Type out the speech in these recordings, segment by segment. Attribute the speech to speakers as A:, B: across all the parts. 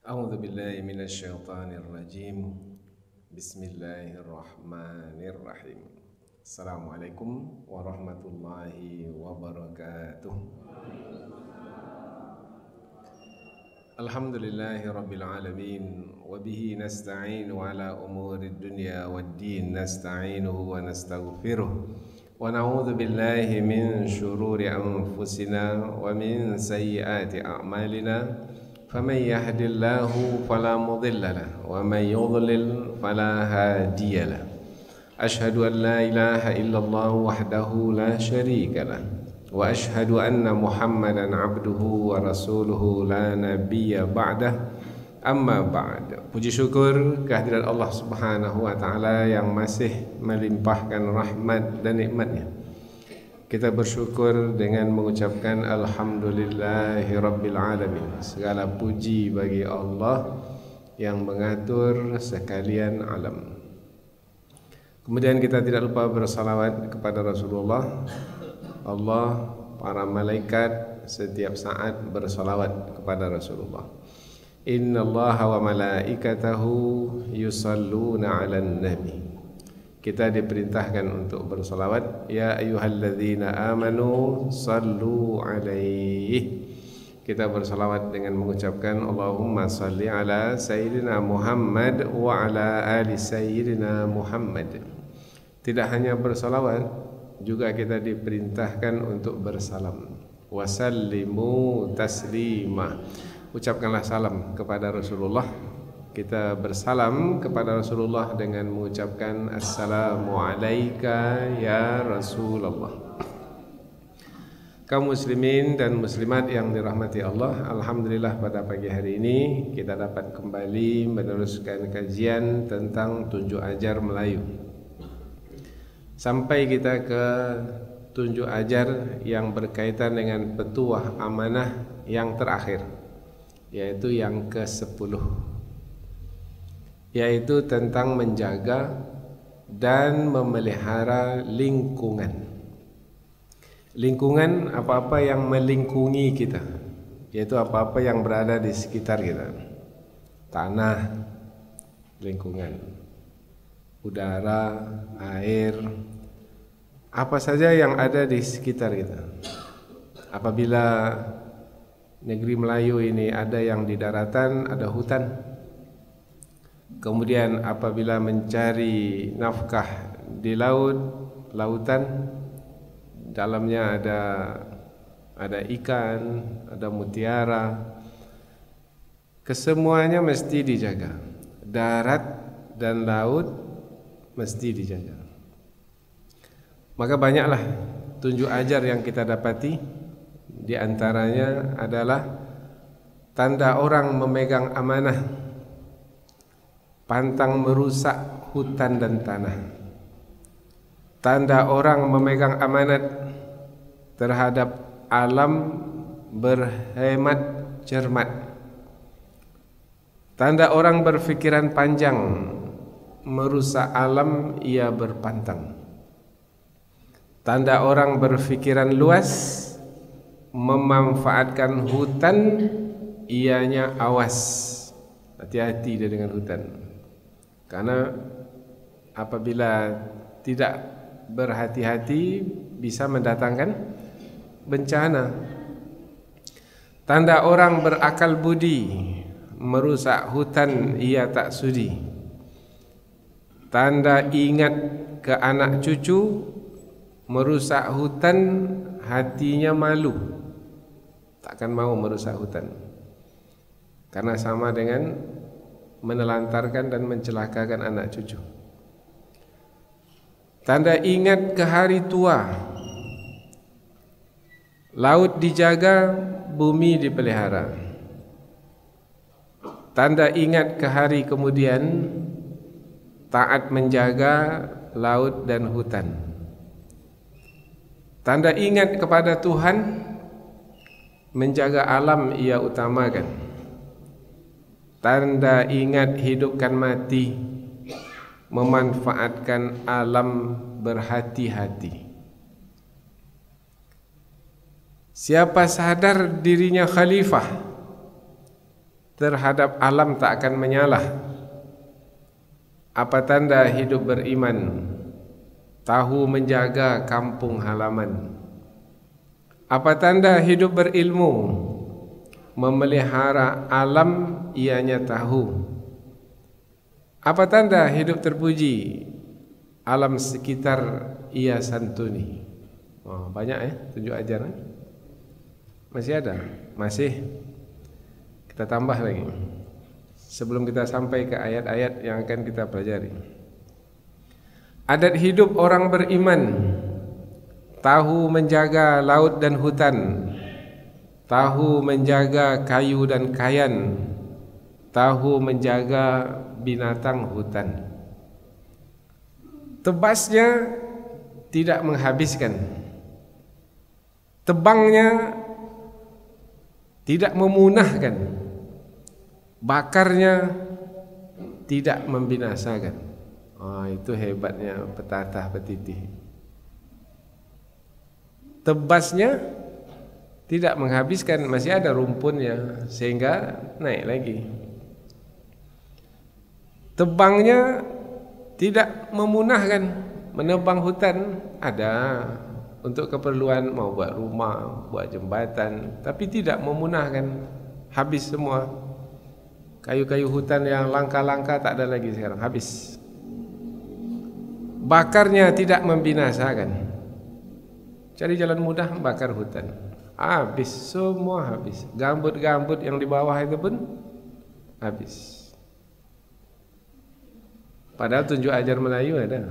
A: أعوذ بالله من الشيطان الرجيم. بسم الله الرحمن الرحيم. السلام عليكم ورحمة الله وبركاته. الحمد لله رب العالمين، وبه نستعين على أمور الدنيا والدين، نستعينه ونستغفره ونعوذ بالله من شرور أنفسنا ومن سيئات أعمالنا، فمن يهد الله فلا مضل له ومن يضلل فلا هادي له. أشهد أن لا إله إلا الله وحده لا شريك له، وأشهد أن محمدا عبده ورسوله لا نبي بعده. Amma ba'd. Puji syukur kehadirat Allah Subhanahu wa taala yang masih melimpahkan rahmat dan nikmatnya. Kita bersyukur dengan mengucapkan alhamdulillahi rabbil alamin. Segala puji bagi Allah yang mengatur sekalian alam. Kemudian kita tidak lupa bersalawat kepada Rasulullah. Allah, para malaikat setiap saat bersalawat kepada Rasulullah. Innallaha wa malaikatahu yusalluna 'alan nabi. Kita diperintahkan untuk bersalawat. Ya ayyuhalladzina amanu sallu 'alaihi. Kita bersalawat dengan mengucapkan Allahumma salli ala sayyidina Muhammad wa ala ali sayyidina Muhammad. Tidak hanya bersalawat, juga kita diperintahkan untuk bersalam. Wasallimu taslima. Ucapkanlah salam kepada Rasulullah. Kita bersalam kepada Rasulullah dengan mengucapkan Assalamu alayka ya Rasulullah. Kaum muslimin dan muslimat yang dirahmati Allah, alhamdulillah pada pagi hari ini kita dapat kembali meneruskan kajian tentang tunjuk ajar Melayu. Sampai kita ke tunjuk ajar yang berkaitan dengan petuah amanah yang terakhir, yaitu yang ke-10, yaitu tentang menjaga dan memelihara lingkungan. Lingkungan, apa-apa yang melingkungi kita, yaitu apa-apa yang berada di sekitar kita. Tanah, lingkungan, udara, air, apa saja yang ada di sekitar kita. Apabila negeri Melayu ini ada yang di daratan, ada hutan. Kemudian apabila mencari nafkah di laut, lautan, dalamnya ada ikan, ada mutiara. Kesemuanya mesti dijaga. Darat dan laut mesti dijaga. Maka banyaklah tunjuk ajar yang kita dapati. Di antaranya adalah tanda orang memegang amanah, pantang merusak hutan dan tanah. Tanda orang memegang amanat terhadap alam, berhemat cermat. Tanda orang berfikiran panjang, merusak alam ia berpantang. Tanda orang berfikiran luas, memanfaatkan hutan ianya awas. Hati-hati dia dengan hutan, karena apabila tidak berhati-hati bisa mendatangkan bencana. Tanda orang berakal budi, merusak hutan ia tak sudi. Tanda ingat ke anak cucu, merusak hutan hatinya malu, takkan mau merusak hutan, karena sama dengan menelantarkan dan mencelakakan anak cucu. Tanda ingat ke hari tua, laut dijaga, bumi dipelihara. Tanda ingat ke hari kemudian, taat menjaga laut dan hutan. Tanda ingat kepada Tuhan, menjaga alam ia utamakan. Tanda ingat hidupkan mati, memanfaatkan alam berhati-hati. Siapa sadar dirinya khalifah, terhadap alam tak akan menyalah. Apa tanda hidup beriman? Tahu menjaga kampung halaman. Apa tanda hidup berilmu? Memelihara alam ianya tahu. Apa tanda hidup terpuji? Alam sekitar ia santuni. Oh, banyak ya tunjuk ajar. Masih ada? Masih. Kita tambah lagi sebelum kita sampai ke ayat-ayat yang akan kita pelajari. Adat hidup orang beriman: tahu menjaga laut dan hutan, tahu menjaga kayu dan kayan, tahu menjaga binatang hutan. Tebasnya tidak menghabiskan, tebangnya tidak memunahkan, bakarnya tidak membinasakan. Itu hebatnya petatah petitih. Tebasnya tidak menghabiskan, masih ada rumpunnya sehingga naik lagi. Tebangnya tidak memunahkan, menebang hutan ada untuk keperluan mau buat rumah, buat jembatan, tapi tidak memunahkan, habis semua. Kayu-kayu hutan yang langka-langka tak ada lagi sekarang, habis. Bakarnya tidak membinasakan. Cari jalan mudah bakar hutan, habis semua, habis. Gambut-gambut yang di bawah itu pun habis. Padahal tunjuk ajar Melayu ada.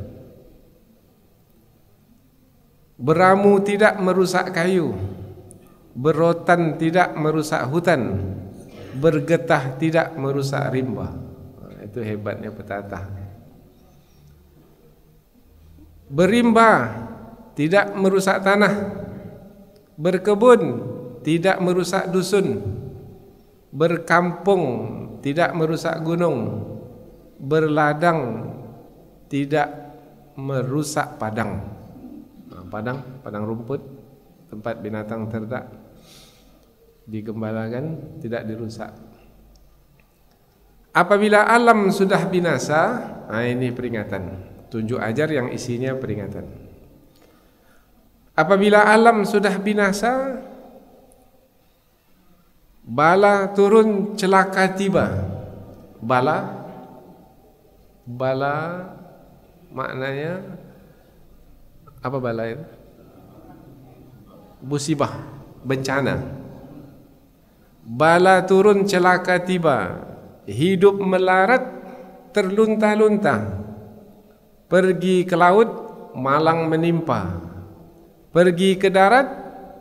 A: Beramu tidak merusak kayu, berotan tidak merusak hutan, bergetah tidak merusak rimba. Itu hebatnya petatah. Berimba tidak merusak tanah, berkebun tidak merusak dusun, berkampung tidak merusak gunung, berladang tidak merusak padang. Padang rumput, tempat binatang ternak digembalakan, tidak dirusak. Apabila alam sudah binasa, ini peringatan, tunjuk ajar yang isinya peringatan. Apabila alam sudah binasa, bala turun celaka tiba. Bala maknanya apa? Bala itu musibah, bencana. Bala turun celaka tiba, hidup melarat terlunta-lunta. Pergi ke laut malang menimpa, pergi ke darat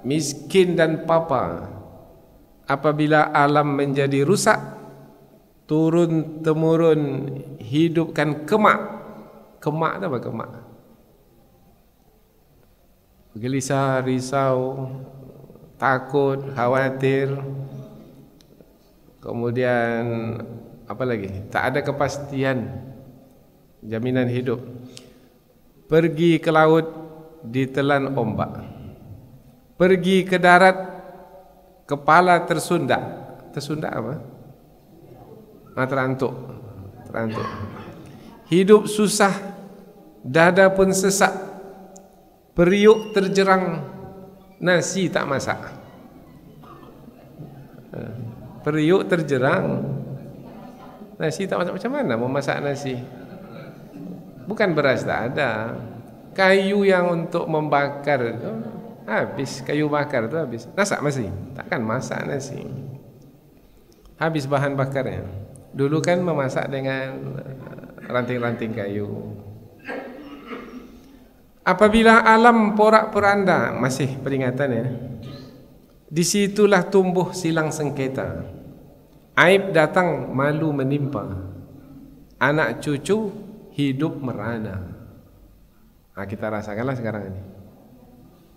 A: miskin dan papa. Apabila alam menjadi rusak, turun temurun hidupkan kemak. Kemak apa kemak? Gelisah, risau, takut, khawatir. Kemudian apa lagi? Tak ada kepastian jaminan hidup. Pergi ke laut ditelan ombak, pergi ke darat kepala tersundak. Tersundak apa? Terantuk. Hidup susah, dada pun sesak, periuk terjerang, nasi tak masak. Periuk terjerang, nasi tak masak. Macam mana mau masak nasi? Bukan beras tak ada, kayu yang untuk membakar itu habis, kayu bakar itu habis. Masak masih? Takkan masak nasi. Habis bahan bakarnya. Dulu kan memasak dengan ranting-ranting kayu. Apabila alam porak-poranda, masih peringatan ya, disitulah tumbuh silang sengketa. Aib datang, malu menimpa. Anak cucu hidup merana. Kita rasakanlah sekarang ini.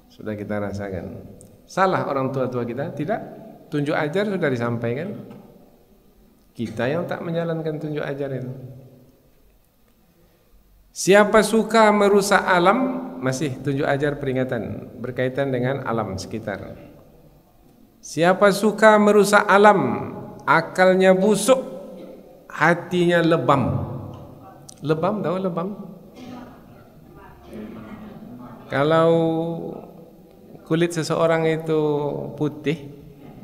A: Sudah kita rasakan. Salah orang tua-tua kita? Tidak. Tunjuk ajar sudah disampaikan. Kita yang tak menjalankan tunjuk ajar itu. Siapa suka merusak alam, masih tunjuk ajar peringatan berkaitan dengan alam sekitar. Siapa suka merusak alam, akalnya busuk, hatinya lebam. Lebam, tahu lebam? Kalau kulit seseorang itu putih,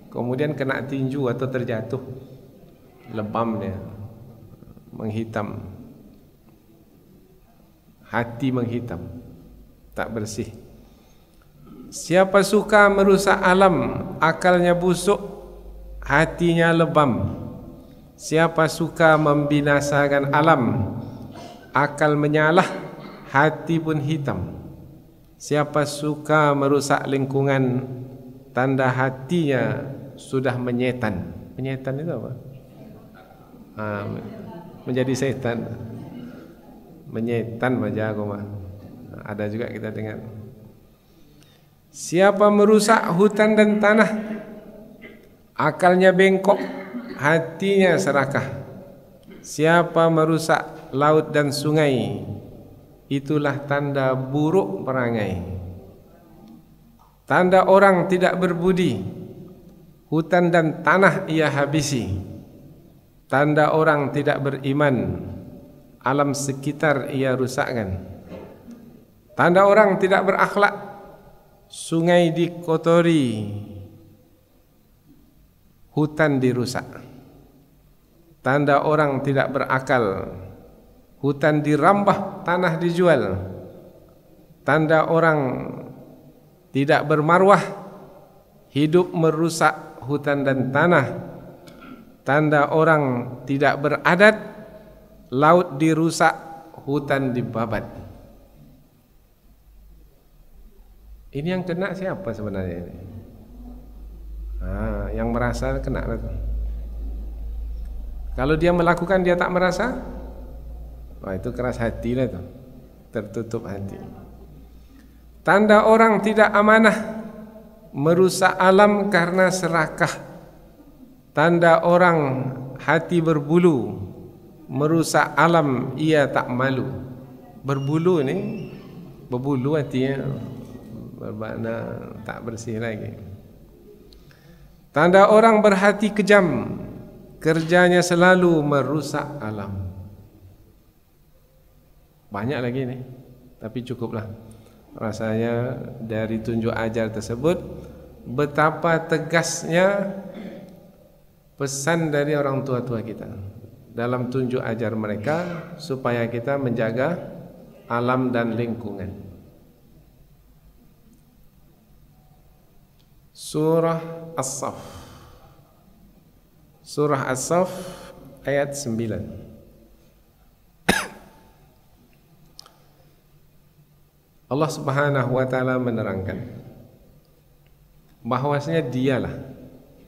A: kemudian kena tinju atau terjatuh, lebam dia, menghitam. Hati menghitam, tak bersih. Siapa suka merusak alam, akalnya busuk, hatinya lebam. Siapa suka membinasakan alam, akal menyalah, hati pun hitam. Siapa suka merusak lingkungan, tanda hatinya sudah menyetan. Menyetan itu apa? Menjadi setan. Menyetan baca aku mah. Ada juga kita dengar. Siapa merusak hutan dan tanah, akalnya bengkok, hatinya serakah. Siapa merusak laut dan sungai, itulah tanda buruk perangai. Tanda orang tidak berbudi, hutan dan tanah ia habisi. Tanda orang tidak beriman, alam sekitar ia rusakkan. Tanda orang tidak berakhlak, sungai dikotori, hutan dirusak. Tanda orang tidak berakal, hutan dirambah, tanah dijual. Tanda orang tidak bermarwah, hidup merusak hutan dan tanah. Tanda orang tidak beradat, laut dirusak, hutan dibabat. Ini yang kena siapa sebenarnya ini? Yang merasa kena. Kalau dia melakukan dia tak merasa, itu keras hati lah itu, tertutup hati. Tanda orang tidak amanah, merusak alam karena serakah. Tanda orang hati berbulu, merusak alam ia tak malu. Berbulu ni, berbulu hatinya, bermakna tak bersih lagi. Tanda orang berhati kejam, kerjanya selalu merusak alam. Banyak lagi ni, tapi cukuplah. Rasanya dari tunjuk ajar tersebut betapa tegasnya pesan dari orang tua-tua kita dalam tunjuk ajar mereka supaya kita menjaga alam dan lingkungan. Surah As-Saff. Surah As-Saff ayat 9. Allah Subhanahu wa taala menerangkan bahwasanya dialah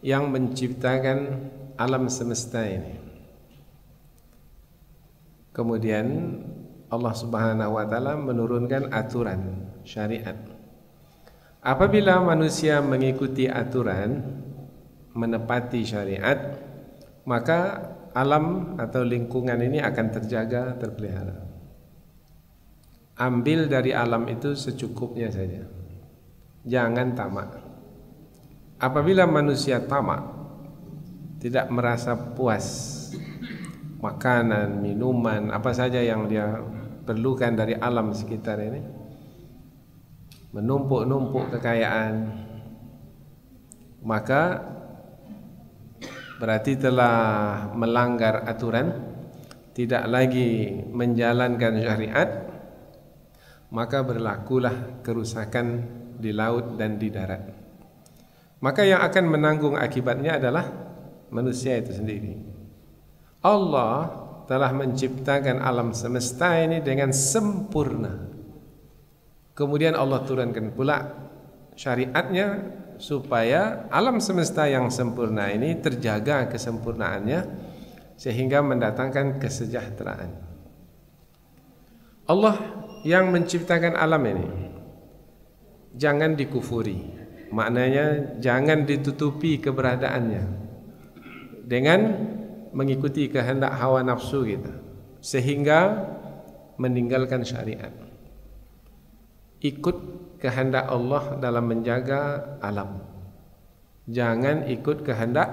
A: yang menciptakan alam semesta ini. Kemudian Allah Subhanahu wa taala menurunkan aturan syariat. Apabila manusia mengikuti aturan, menepati syariat, maka alam atau lingkungan ini akan terjaga, terpelihara. Ambil dari alam itu secukupnya saja. Jangan tamak. Apabila manusia tamak, tidak merasa puas, makanan, minuman, apa saja yang dia perlukan dari alam sekitar ini, menumpuk-numpuk kekayaan, maka berarti telah melanggar aturan, tidak lagi menjalankan syariat, maka berlakulah kerusakan di laut dan di darat. Maka yang akan menanggung akibatnya adalah manusia itu sendiri. Allah telah menciptakan alam semesta ini dengan sempurna. Kemudian Allah turunkan pula syariatnya supaya alam semesta yang sempurna ini terjaga kesempurnaannya sehingga mendatangkan kesejahteraan. Allah yang menciptakan alam ini jangan dikufuri, maknanya jangan ditutupi keberadaannya dengan mengikuti kehendak hawa nafsu kita sehingga meninggalkan syariat. Ikut kehendak Allah dalam menjaga alam, jangan ikut kehendak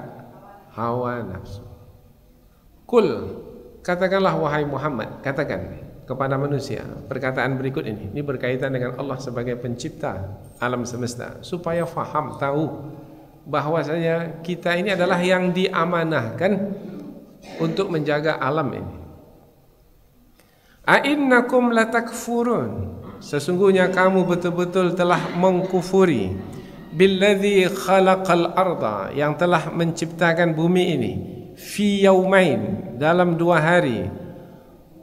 A: hawa nafsu. Kul, katakanlah wahai Muhammad, katakan kepada manusia perkataan berikut ini berkaitan dengan Allah sebagai pencipta alam semesta, supaya faham, tahu bahwasanya kita ini adalah yang diamanahkan untuk menjaga alam ini. A'innakum latakfurun, sesungguhnya kamu betul-betul telah mengkufuri billadzi khalaqal arda, yang telah menciptakan bumi ini, fi yaumain, dalam 2 hari,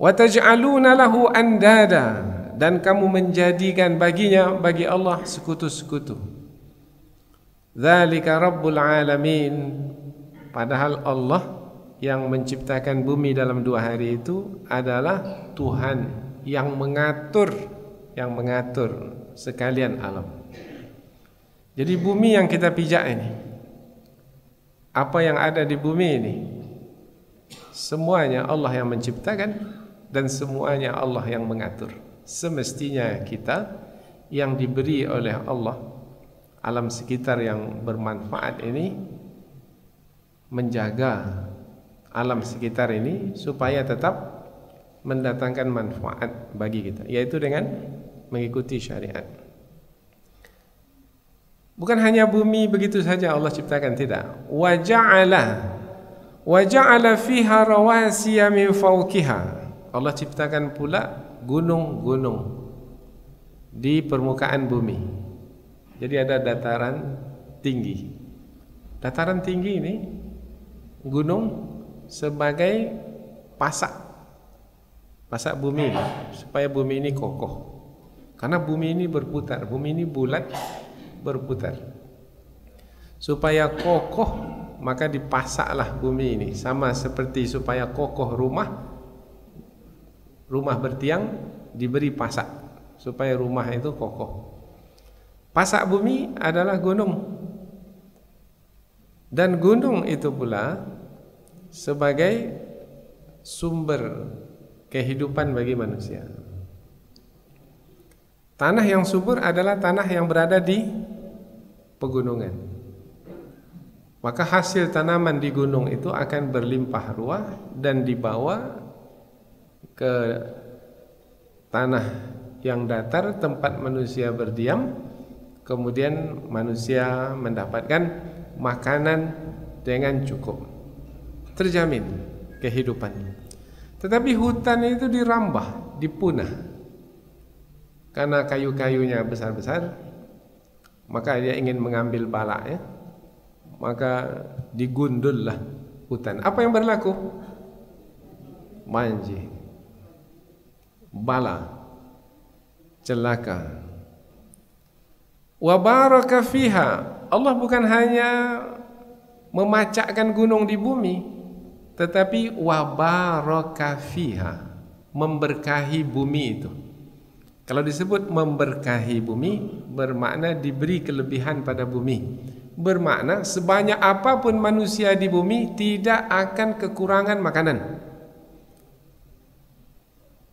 A: wa taj'aluna lahu andada, dan kamu menjadikan bagi Allah sekutu-sekutu. Dzalika rabbul alamin, padahal Allah yang menciptakan bumi dalam 2 hari itu adalah Tuhan yang mengatur sekalian alam. Jadi bumi yang kita pijak ini, apa yang ada di bumi ini, semuanya Allah yang menciptakan dan semuanya Allah yang mengatur. Semestinya kita yang diberi oleh Allah alam sekitar yang bermanfaat ini, menjaga alam sekitar ini supaya tetap mendatangkan manfaat bagi kita, yaitu dengan mengikuti syariat. Bukan hanya bumi begitu saja Allah ciptakan, tidak. Wa ja'ala fiha rawasiya min fawqiha, Allah ciptakan pula gunung-gunung di permukaan bumi. Jadi ada dataran tinggi. Dataran tinggi ini, gunung sebagai pasak bumi ini, supaya bumi ini kokoh. Karena bumi ini berputar, bumi ini bulat berputar. Supaya kokoh, maka dipasaklah bumi ini, sama seperti supaya kokoh rumah bertiang diberi pasak supaya rumah itu kokoh. Pasak bumi adalah gunung, dan gunung itu pula sebagai sumber kehidupan bagi manusia. Tanah yang subur adalah tanah yang berada di pegunungan. Maka hasil tanaman di gunung itu akan berlimpah ruah dan dibawa ke tanah yang datar tempat manusia berdiam. Kemudian manusia mendapatkan makanan dengan cukup, terjamin kehidupan. Tetapi hutan itu dirambah, dipunah, karena kayu-kayunya besar-besar, maka dia ingin mengambil balaknya, maka digundullah hutan. Apa yang berlaku? Banjir, bala, celaka. Wa baraka fiha, Allah bukan hanya memacakkan gunung di bumi, tetapi wa baraka fiha, memberkahi bumi itu. Kalau disebut memberkahi bumi, bermakna diberi kelebihan pada bumi. Bermakna sebanyak apapun manusia di bumi tidak akan kekurangan makanan.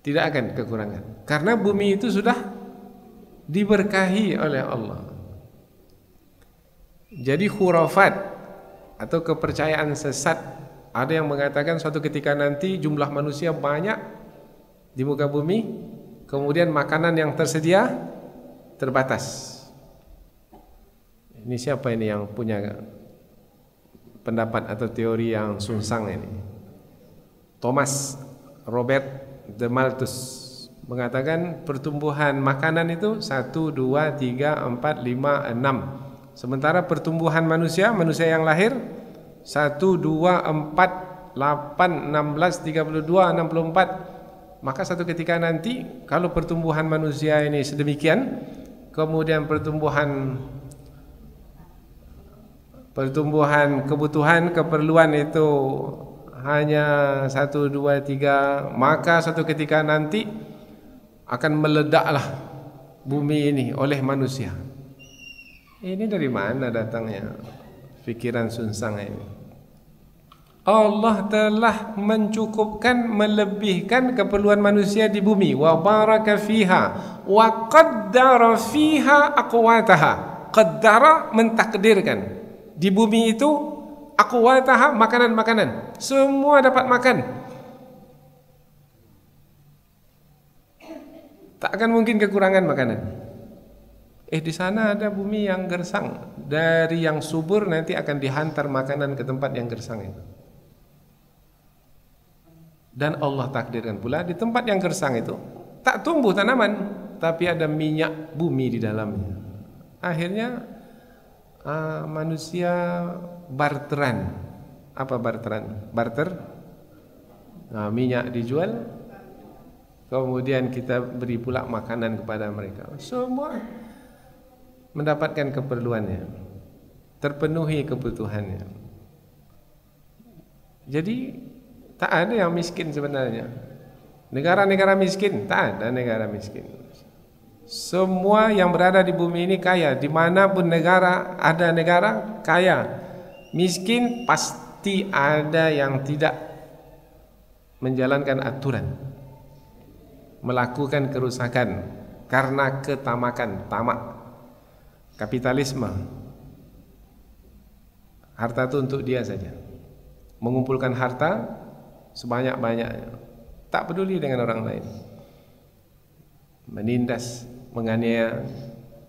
A: Tidak akan kekurangan, karena bumi itu sudah diberkahi oleh Allah. Jadi khurafat atau kepercayaan sesat, ada yang mengatakan suatu ketika nanti jumlah manusia banyak di muka bumi, kemudian makanan yang tersedia terbatas. Ini siapa ini yang punya pendapat atau teori yang sungsang ini? Thomas Robert de Malthus mengatakan pertumbuhan makanan itu 1, 2, 3, 4, 5, 6. Sementara pertumbuhan manusia yang lahir 1, 2, 4, 8, 16, 32, 64. Maka satu ketika nanti kalau pertumbuhan manusia ini sedemikian, kemudian pertumbuhan kebutuhan keperluan itu hanya 1, 2, 3, maka satu ketika nanti akan meledaklah bumi ini oleh manusia. Ini dari mana datangnya pikiran sungsang ini? Allah telah mencukupkan, melebihkan keperluan manusia di bumi. Wa baraka fiha wa qaddara fiha aqwataha. Qaddara, mentakdirkan. Di bumi itu aqwataha, makanan-makanan. Semua dapat makan. Tak akan mungkin kekurangan makanan. Di sana ada bumi yang gersang. Dari yang subur nanti akan dihantar makanan ke tempat yang gersang itu. Dan Allah takdirkan pula di tempat yang gersang itu tak tumbuh tanaman, tapi ada minyak bumi di dalamnya. Akhirnya manusia barteran. Apa barteran? Barter. Minyak dijual, kemudian kita beri pula makanan kepada mereka. Semua mendapatkan keperluannya, terpenuhi kebutuhannya. Jadi tak ada yang miskin sebenarnya. Negara-negara miskin, tak ada negara miskin. Semua yang berada di bumi ini kaya. Dimanapun negara, ada negara kaya. Miskin pasti ada yang tidak menjalankan aturan, melakukan kerusakan karena ketamakan, tamak, kapitalisme. Harta itu untuk dia saja, mengumpulkan harta sebanyak-banyaknya, tak peduli dengan orang lain, menindas, menganiaya,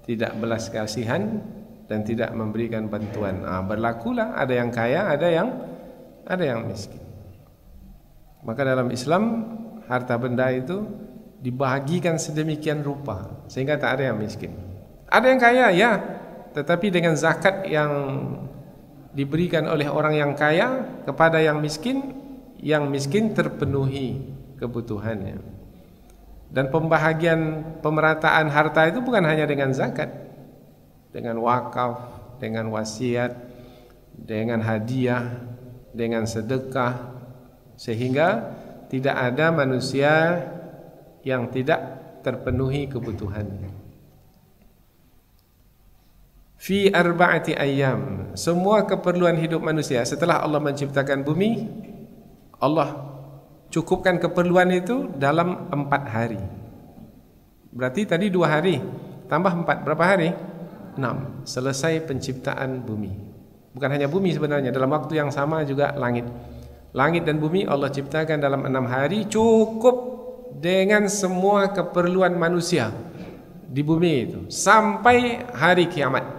A: tidak belas kasihan dan tidak memberikan bantuan. Berlakulah ada yang kaya, ada yang miskin. Maka dalam Islam harta benda itu dibahagikan sedemikian rupa sehingga tak ada yang miskin. Ada yang kaya ya, tetapi dengan zakat yang diberikan oleh orang yang kaya kepada yang miskin terpenuhi kebutuhannya. Dan pembahagian pemerataan harta itu bukan hanya dengan zakat, dengan wakaf, dengan wasiat, dengan hadiah, dengan sedekah, sehingga tidak ada manusia yang tidak terpenuhi kebutuhannya. Fi arba'ati ayyam, semua keperluan hidup manusia setelah Allah menciptakan bumi, Allah cukupkan keperluan itu dalam 4 hari. Berarti tadi 2 hari tambah 4, berapa hari? 6. Selesai penciptaan bumi. Bukan hanya bumi sebenarnya, dalam waktu yang sama juga langit. Langit dan bumi Allah ciptakan dalam 6 hari, cukup dengan semua keperluan manusia di bumi itu sampai hari kiamat.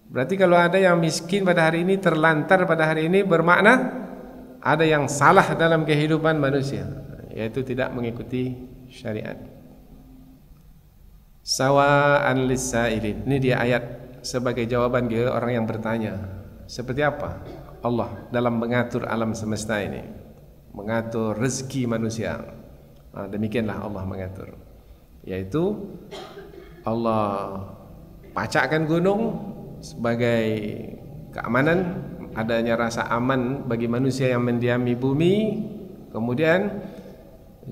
A: Berarti kalau ada yang miskin pada hari ini, terlantar pada hari ini, bermakna ada yang salah dalam kehidupan manusia, yaitu tidak mengikuti syariat. Sawa'an lis-sa'ilin. Ini dia ayat sebagai jawaban ke orang yang bertanya, seperti apa Allah dalam mengatur alam semesta ini, mengatur rezeki manusia. Demikianlah Allah mengatur, yaitu Allah pacakkan gunung sebagai keamanan, adanya rasa aman bagi manusia yang mendiami bumi, kemudian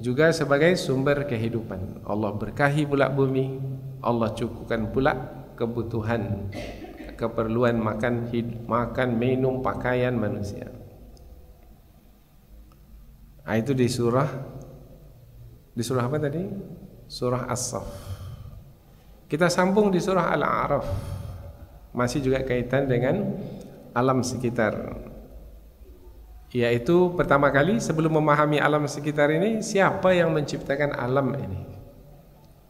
A: juga sebagai sumber kehidupan. Allah berkahi pula bumi, Allah cukupkan pula kebutuhan, keperluan makan, minum, pakaian manusia. Itu di surah apa tadi? Surah As-Saff. Kita sambung di surah Al-A'raf, masih juga kaitan dengan alam sekitar. Yaitu pertama kali sebelum memahami alam sekitar ini, siapa yang menciptakan alam ini,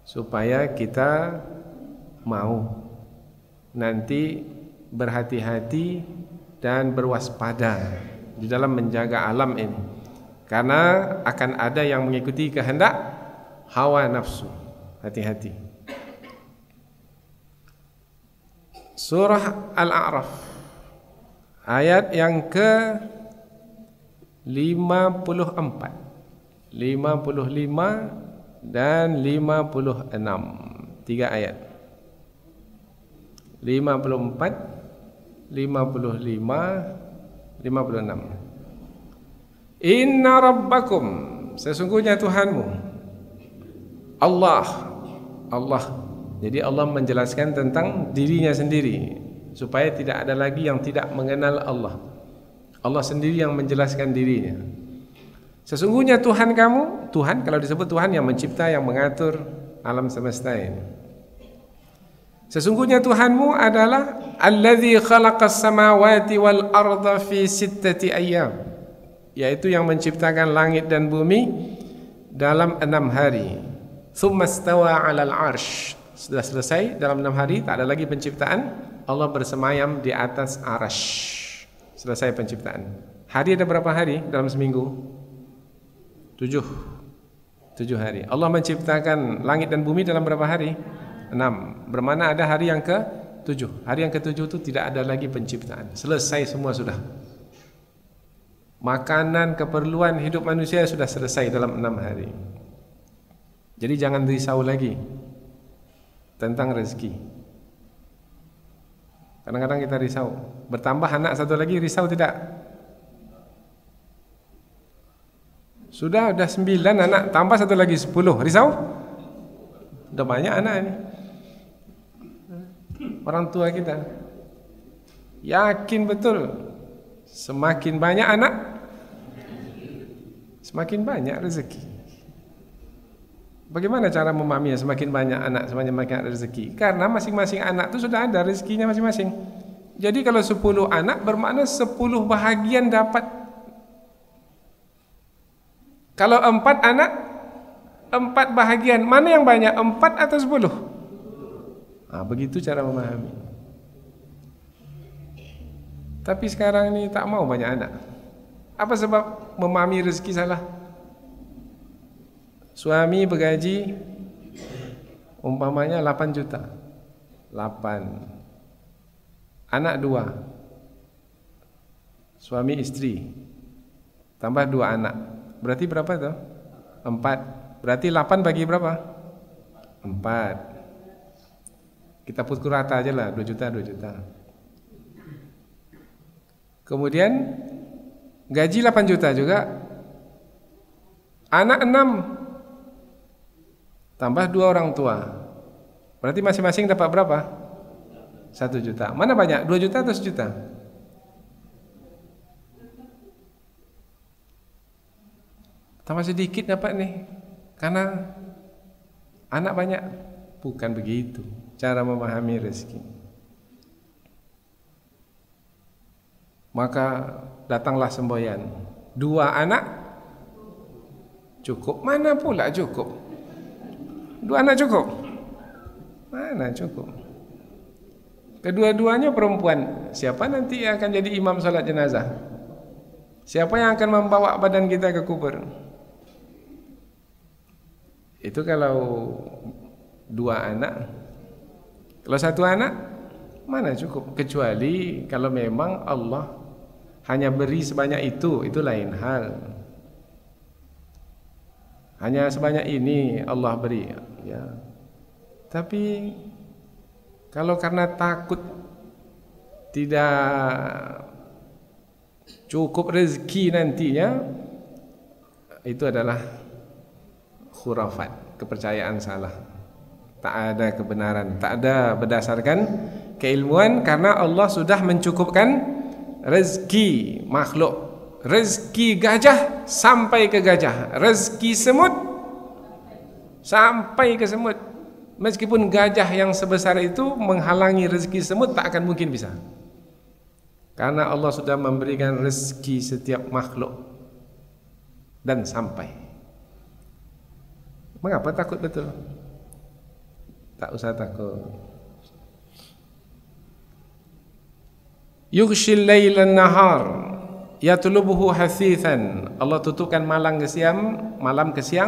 A: supaya kita mau nanti berhati-hati dan berwaspada di dalam menjaga alam ini, karena akan ada yang mengikuti kehendak hawa nafsu. Hati-hati. Surah Al-A'raf ayat yang ke 54, 55 dan 56. 3 ayat. 54, 55, 56. Inna rabbakum, sesungguhnya Tuhanmu, Allah. Jadi Allah menjelaskan tentang dirinya sendiri, supaya tidak ada lagi yang tidak mengenal Allah. Allah sendiri yang menjelaskan dirinya. Sesungguhnya Tuhan kamu, Tuhan kalau disebut Tuhan yang mencipta, yang mengatur alam semesta ini. Sesungguhnya Tuhanmu adalah Allazi khalaqas samawati wal arda fi sittati ayyam, yaitu yang menciptakan langit dan bumi dalam 6 hari. Thumma istawa 'alal 'arsy. Sudah selesai dalam 6 hari, tak ada lagi penciptaan. Allah bersemayam di atas arasy. Selesai penciptaan. Hari ada berapa hari dalam seminggu? 7 hari. Allah menciptakan langit dan bumi dalam berapa hari? 6. Bermakna ada hari yang ke-7. Hari yang ke-7 itu tidak ada lagi penciptaan. Selesai semua sudah. Makanan, keperluan hidup manusia sudah selesai dalam 6 hari. Jadi jangan risau lagi tentang rezeki. Kadang-kadang kita risau. Bertambah anak satu lagi, risau tidak? Sudah 9 anak, tambah satu lagi 10. Risau? Sudah banyak anak ini. Orang tua kita yakin betul, semakin banyak anak, semakin banyak rezeki. Bagaimana cara memahaminya semakin banyak anak, semakin banyak rezeki? Karena masing-masing anak itu sudah ada rezekinya masing-masing. Jadi kalau 10 anak bermakna 10 bahagian dapat. Kalau 4 anak, 4 bahagian. Mana yang banyak? 4 atau 10? Nah, begitu cara memahami. Tapi sekarang ini tak mau banyak anak. Apa sebab memahami rezeki salah? Suami bergaji umpamanya 8 juta. 8. Anak 2. Suami istri. Tambah 2 anak. Berarti berapa tu? 4. Berarti 8 bagi berapa? 4. Kita pukul rata aja lah, 2 juta, 2 juta. Kemudian gaji 8 juta juga. Anak 6. Tambah 2 orang tua. Berarti masing-masing dapat berapa? 1 juta. Mana banyak? 2 juta atau 1 juta? Tambah sedikit dapat nih, karena anak banyak. Bukan begitu cara memahami rezeki. Maka datanglah semboyan. 2 anak cukup? Mana pula cukup? 2 anak cukup? Mana cukup? Kedua-duanya perempuan. Siapa nanti yang akan jadi imam salat jenazah? Siapa yang akan membawa badan kita ke kubur? Itu kalau 2 anak. Kalau 1 anak, mana cukup? Kecuali kalau memang Allah hanya beri sebanyak itu lain hal. Hanya sebanyak ini Allah beri, ya. Tapi kalau karena takut tidak cukup rezeki nantinya, itu adalah khurafat, kepercayaan salah. Tak ada kebenaran, tak ada berdasarkan keilmuan, karena Allah sudah mencukupkan rezeki makhluk. Rezeki gajah sampai ke gajah, rezeki semut sampai ke semut. Meskipun gajah yang sebesar itu menghalangi rezeki semut, tak akan mungkin bisa. Karena Allah sudah memberikan rezeki setiap makhluk dan sampai. Mengapa takut betul? Tak usah takut. Yughshil lailan nahar yatlubuhu hasithan. Allah tutupkan malam ke siang,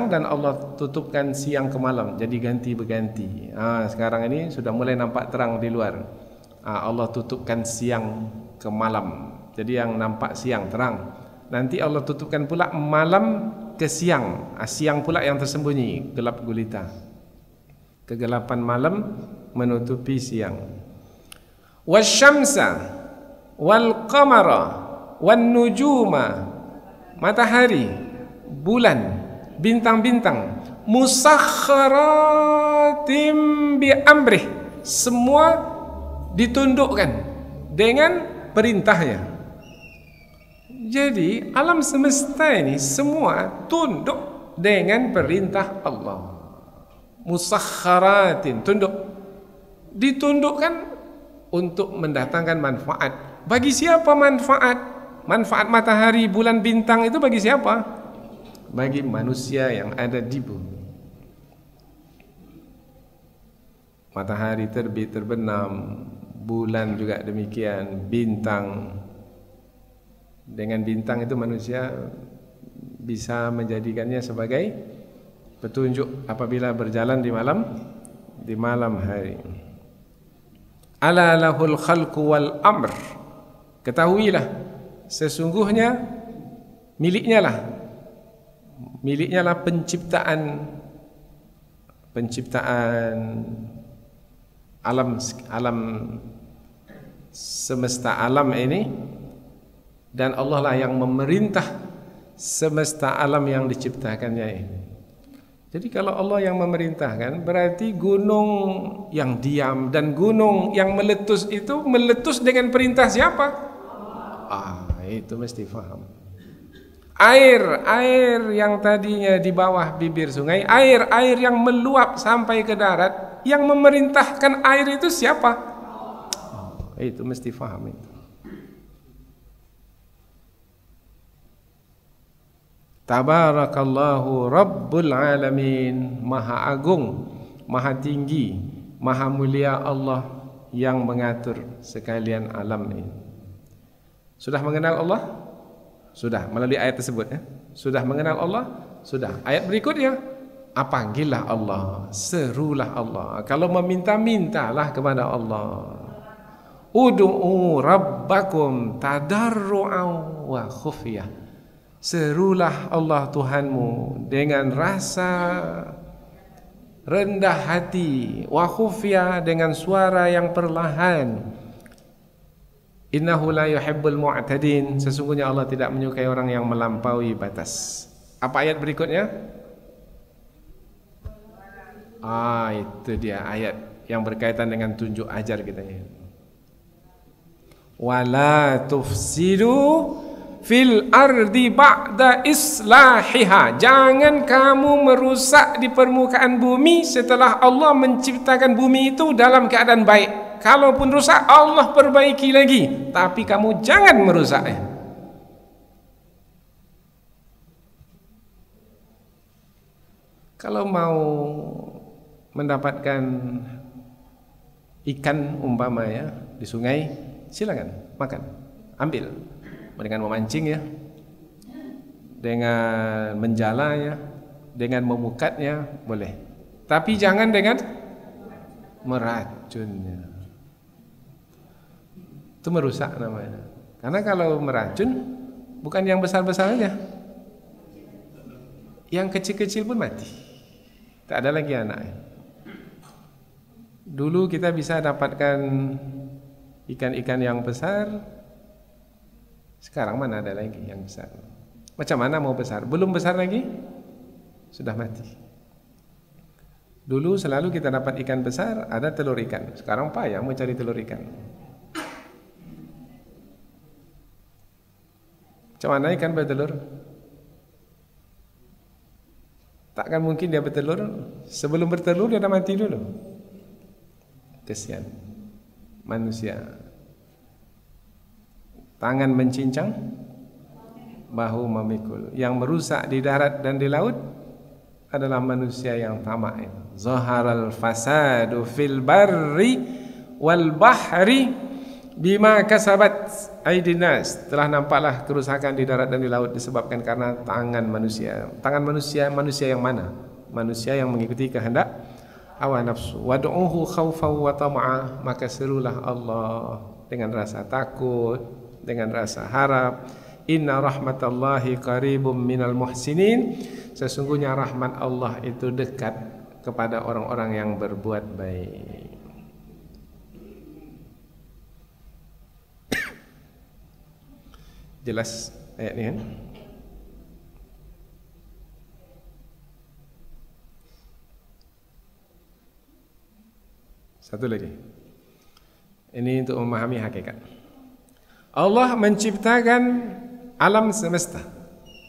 A: dan Allah tutupkan siang ke malam. Jadi ganti berganti. Sekarang ini sudah mulai nampak terang di luar. Allah tutupkan siang ke malam. Jadi yang nampak siang terang. Nanti Allah tutupkan pula malam ke siang. Siang pula yang tersembunyi, gelap gulita. Kegelapan malam menutupi siang. Wasyamsa wal qamara wan nujuma, matahari, bulan, bintang-bintang, musakhkharatim bi amrih, semua ditundukkan dengan perintahnya. Jadi alam semesta ini semua tunduk dengan perintah Allah. Musakhkharatin, tunduk. Ditundukkan untuk mendatangkan manfaat. Bagi siapa manfaat? Manfaat matahari, bulan, bintang itu bagi siapa? Bagi manusia yang ada di bumi. Matahari terbit terbenam, bulan juga demikian, bintang. Dengan bintang itu manusia bisa menjadikannya sebagai petunjuk apabila berjalan di malam hari. Ala lahul khalqu wal amr. Ketahuilah sesungguhnya miliknya lah penciptaan alam semesta alam ini, dan Allah lah yang memerintah semesta alam yang diciptakannya ini. Jadi kalau Allah yang memerintahkan, berarti gunung yang diam dan gunung yang meletus itu meletus dengan perintah siapa? Itu mesti faham. Air yang tadinya di bawah bibir sungai, air yang meluap sampai ke darat, yang memerintahkan air itu siapa? Itu mesti faham itu. Tabarakallahu Rabbul Alamin. Maha agung, maha tinggi, maha mulia Allah yang mengatur sekalian alam ini. Sudah mengenal Allah? Sudah, melalui ayat tersebut ya. Sudah mengenal Allah? Sudah. Ayat berikutnya, panggillah Allah, serulah Allah. Kalau meminta-mintalah kepada Allah. Ud'u rabbakum tadarru'an wa khufyah. Serulah Allah Tuhanmu dengan rasa rendah hati, wa khufya, dengan suara yang perlahan. Innahu la yuhibbul mu'tadin. Sesungguhnya Allah tidak menyukai orang yang melampaui batas. Apa ayat berikutnya? Itu dia ayat yang berkaitan dengan tunjuk ajar kita ini. Wala tufsidu fil ardi ba'da islahiha. Jangan kamu merusak di permukaan bumi setelah Allah menciptakan bumi itu dalam keadaan baik. Kalaupun rusak, Allah perbaiki lagi, tapi kamu jangan merusaknya. Kalau mau mendapatkan ikan umpama ya di sungai, silakan makan, ambil. Dengan memancing ya, dengan menjala ya, dengan memukatnya boleh. Tapi jangan dengan meracunnya. Itu merusak namanya. Karena kalau meracun bukan yang besar-besar aja, yang kecil-kecil pun mati. Tak ada lagi anaknya. Dulu kita bisa dapatkan ikan-ikan yang besar. Sekarang mana ada lagi yang besar? Macam mana mau besar? Belum besar lagi, sudah mati. Dulu selalu kita dapat ikan besar, ada telur ikan. Sekarang payah mau cari telur ikan. Macam mana ikan bertelur? Takkan mungkin dia bertelur, sebelum bertelur dia dah mati dulu. Kesian manusia. Tangan mencincang, bahu memikul. Yang merusak di darat dan di laut adalah manusia yang tamak. Zaharal fasadu fil barri wal bahri bima kasabat aydin nas. Telah nampaklah kerusakan di darat dan di laut disebabkan karena tangan manusia. Tangan manusia yang mana? Manusia yang mengikuti kehendak hawa nafsu. Wad'uhu khaufan wa tam'a. Maka serulah Allah dengan rasa takut, dengan rasa harap. Inna rahmatallahi qaribum minal muhsinin. Sesungguhnya rahmat Allah itu dekat kepada orang-orang yang berbuat baik. Jelas ayat ini kan? Satu lagi. Ini untuk memahami hakikat. Allah menciptakan alam semesta.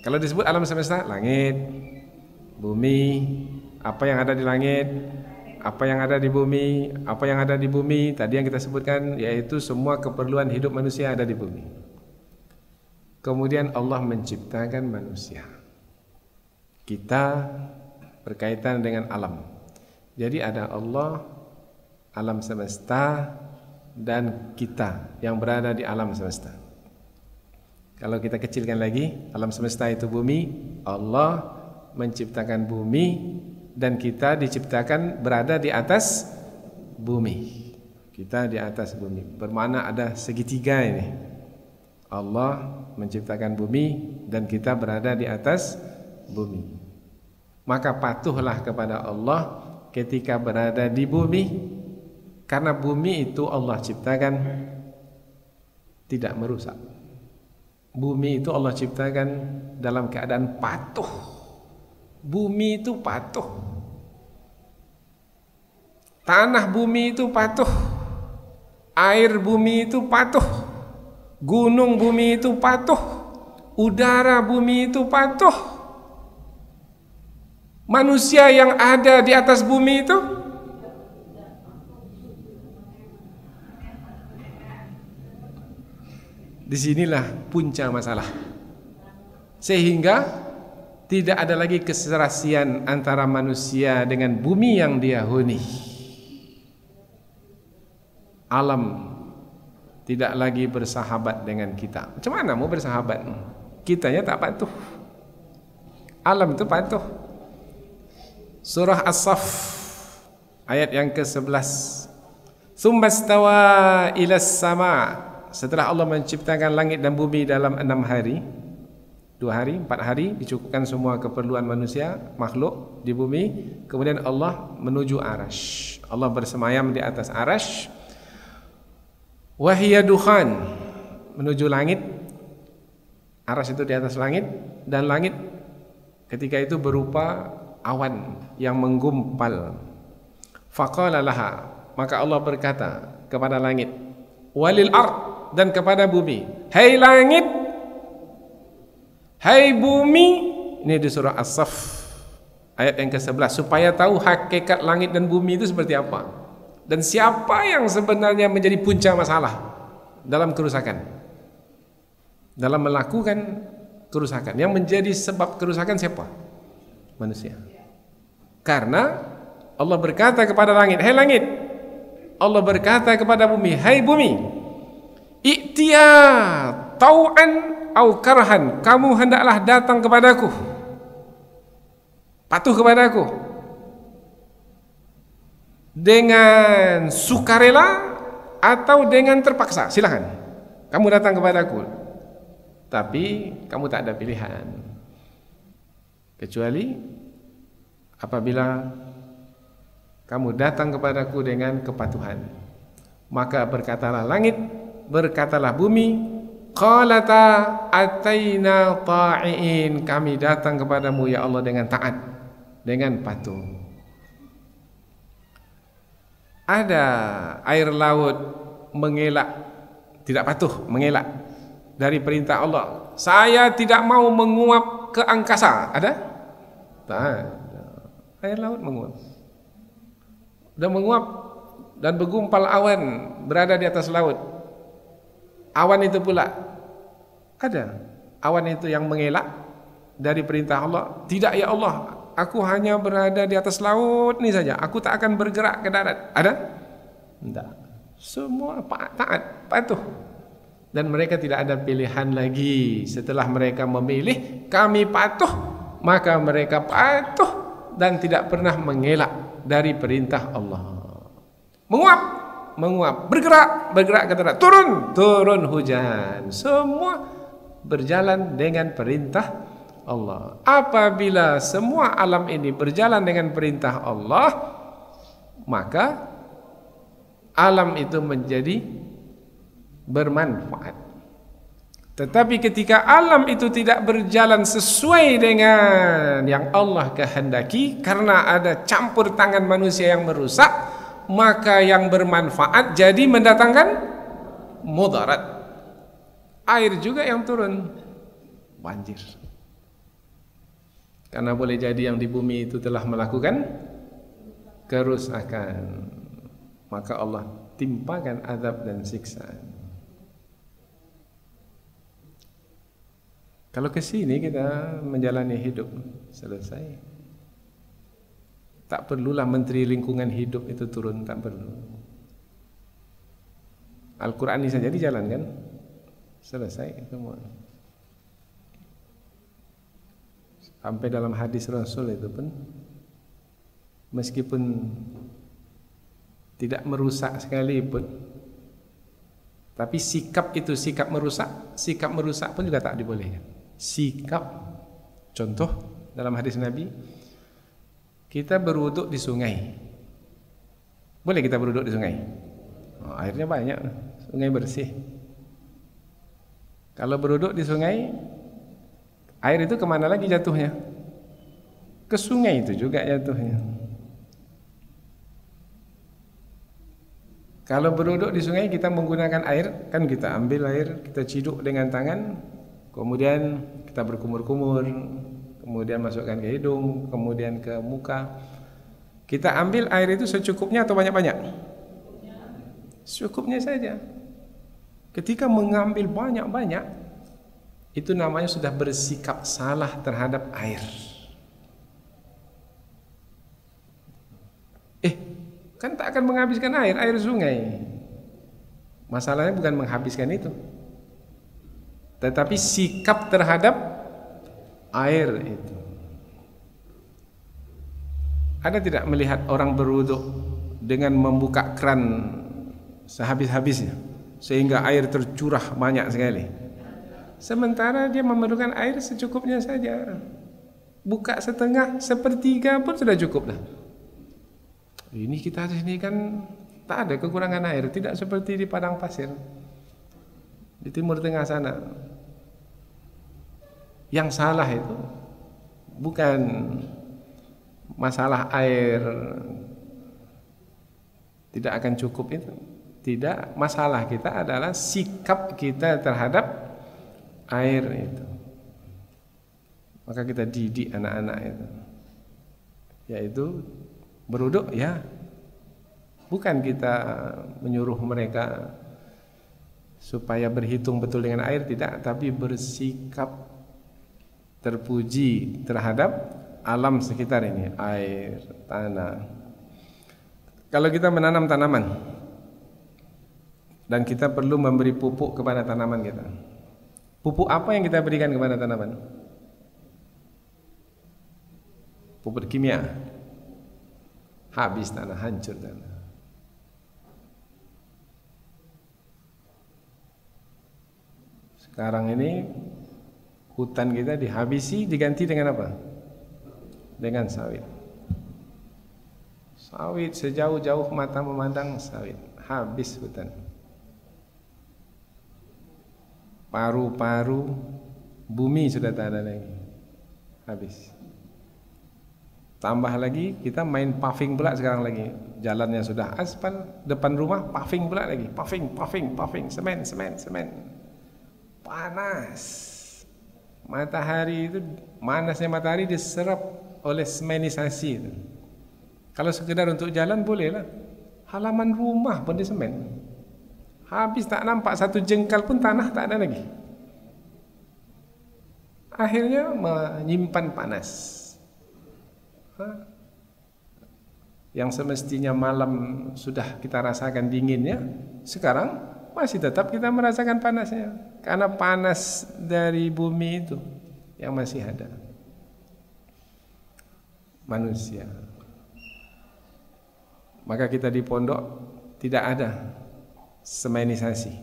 A: Kalau disebut alam semesta, langit, bumi, apa yang ada di langit, apa yang ada di bumi, apa yang ada di bumi tadi yang kita sebutkan, yaitu semua keperluan hidup manusia ada di bumi. Kemudian Allah menciptakan manusia. Kita berkaitan dengan alam. Jadi ada Allah, alam semesta, dan kita yang berada di alam semesta. Kalau kita kecilkan lagi, alam semesta itu bumi, Allah menciptakan bumi, dan kita diciptakan berada di atas bumi. Kita di atas bumi, bermakna ada segitiga ini. Allah menciptakan bumi dan kita berada di atas bumi. Maka patuhlah kepada Allah ketika berada di bumi, karena bumi itu Allah ciptakan tidak merusak. Bumi itu Allah ciptakan dalam keadaan patuh. Bumi itu patuh. Tanah bumi itu patuh. Air bumi itu patuh. Gunung bumi itu patuh. Udara bumi itu patuh. Manusia yang ada di atas bumi itu disinilah punca masalah. Sehingga tidak ada lagi keserasian antara manusia dengan bumi yang dia huni. Alam tidak lagi bersahabat dengan kita. Macam mana mau bersahabat? Kitanya tak patuh. Alam itu patuh. Surah As-Saff ayat yang ke-11. Tsummastawa ilas sama. Setelah Allah menciptakan langit dan bumi dalam 6 hari, 2 hari, 4 hari, dicukupkan semua keperluan manusia, makhluk di bumi. Kemudian Allah menuju arash. Allah bersemayam di atas arash. Wahia dukhan, menuju langit. Arash itu di atas langit, dan langit ketika itu berupa awan yang menggumpal. Faqala laha, maka Allah berkata kepada langit, walil ard, dan kepada bumi, hai langit, hai bumi. Ini di surah As-Saff ayat yang ke-11, supaya tahu hakikat langit dan bumi itu seperti apa, dan siapa yang sebenarnya menjadi punca masalah dalam kerusakan, dalam melakukan kerusakan. Yang menjadi sebab kerusakan siapa? Manusia. Karena Allah berkata kepada langit, hai langit. Allah berkata kepada bumi, hai bumi, i'tiya tau'an au karhan, kamu hendaklah datang kepadaku, patuh kepadaku dengan sukarela atau dengan terpaksa. Silakan kamu datang kepadaku, tapi kamu tak ada pilihan kecuali apabila kamu datang kepadaku dengan kepatuhan. Maka berkatalah langit, berkatalah bumi, qalata ataina ta'iin, kami datang kepadamu ya Allah dengan taat, dengan patuh. Ada air laut mengelak, tidak patuh, mengelak dari perintah Allah. Saya tidak mau menguap ke angkasa. Ada? Tak ada. Air laut menguap. Dan menguap dan bergumpal awan berada di atas laut. Awan itu pula ada. Awan itu yang mengelak dari perintah Allah. Tidak ya Allah, aku hanya berada di atas laut ini saja. Aku tak akan bergerak ke darat. Ada? Tidak. Semua taat, patuh. Dan mereka tidak ada pilihan lagi. Setelah mereka memilih kami patuh, maka mereka patuh dan tidak pernah mengelak dari perintah Allah. Menguap, menguap, bergerak ke darat, turun hujan. Semua berjalan dengan perintah Allah. Apabila semua alam ini berjalan dengan perintah Allah, maka alam itu menjadi bermanfaat. Tetapi ketika alam itu tidak berjalan sesuai dengan yang Allah kehendaki, karena ada campur tangan manusia yang merusak, maka yang bermanfaat jadi mendatangkan mudarat. Air juga yang turun, banjir. Karena boleh jadi yang di bumi itu telah melakukan kerusakan, maka Allah timpakan azab dan siksaan. Kalau ke sini kita menjalani hidup selesai. Tak perlulah menteri lingkungan hidup itu turun, tak perlu. Al-Quran ini saja dijalankan, selesai semua. Sampai dalam hadis Rasul itu pun, meskipun tidak merusak sekalipun, tapi sikap itu sikap merusak pun juga tak dibolehkan. Sikap, contoh dalam hadis Nabi, kita berwuduk di sungai. Boleh kita berwuduk di sungai? Oh, airnya banyak, sungai bersih. Kalau berwuduk di sungai, air itu kemana lagi jatuhnya? Ke sungai itu juga jatuhnya. Kalau berwuduk di sungai kita menggunakan air, kan kita ambil air, kita ciduk dengan tangan, kemudian kita berkumur-kumur, kemudian masukkan ke hidung, kemudian ke muka. Kita ambil air itu secukupnya atau banyak-banyak? Secukupnya saja. Ketika mengambil banyak-banyak, itu namanya sudah bersikap salah terhadap air. Kan tak akan menghabiskan air sungai. Masalahnya bukan menghabiskan itu, tetapi sikap terhadap air itu. Ada tidak melihat orang berwuduk dengan membuka keran sehabis-habisnya sehingga air tercurah banyak sekali, sementara dia memerlukan air secukupnya saja? Buka setengah, sepertiga pun sudah cukup dah. Ini kita di sini kan tak ada kekurangan air, tidak seperti di padang pasir di Timur Tengah sana. Yang salah itu bukan masalah air tidak akan cukup itu. Tidak, masalah kita adalah sikap kita terhadap air itu. Maka kita didik anak-anak itu, yaitu berwuduk ya, bukan kita menyuruh mereka supaya berhitung betul dengan air, tidak, tapi bersikap terpuji terhadap alam sekitar ini, air, tanah. Kalau kita menanam tanaman dan kita perlu memberi pupuk kepada tanaman kita, pupuk apa yang kita berikan kepada tanaman? Pupuk kimia. Habis tanah, hancur tanah. Sekarang ini hutan kita dihabisi, diganti dengan apa? Dengan sawit. Sawit sejauh-jauh mata memandang sawit, habis hutan. Paru-paru bumi sudah tak ada lagi, habis. Tambah lagi kita main paving pula sekarang lagi. Jalannya sudah aspal, depan rumah paving pula lagi. Paving, semen. Panas. Matahari itu, manasnya matahari diserap oleh semenisasi itu. Kalau sekedar untuk jalan bolehlah. Halaman rumah pun di semen. Habis tak nampak satu jengkal pun tanah tak ada lagi. Akhirnya menyimpan panas. Yang semestinya malam sudah kita rasakan dinginnya, sekarang masih tetap kita merasakan panasnya, karena panas dari bumi itu yang masih ada. Manusia, maka kita di pondok tidak ada semenisasi,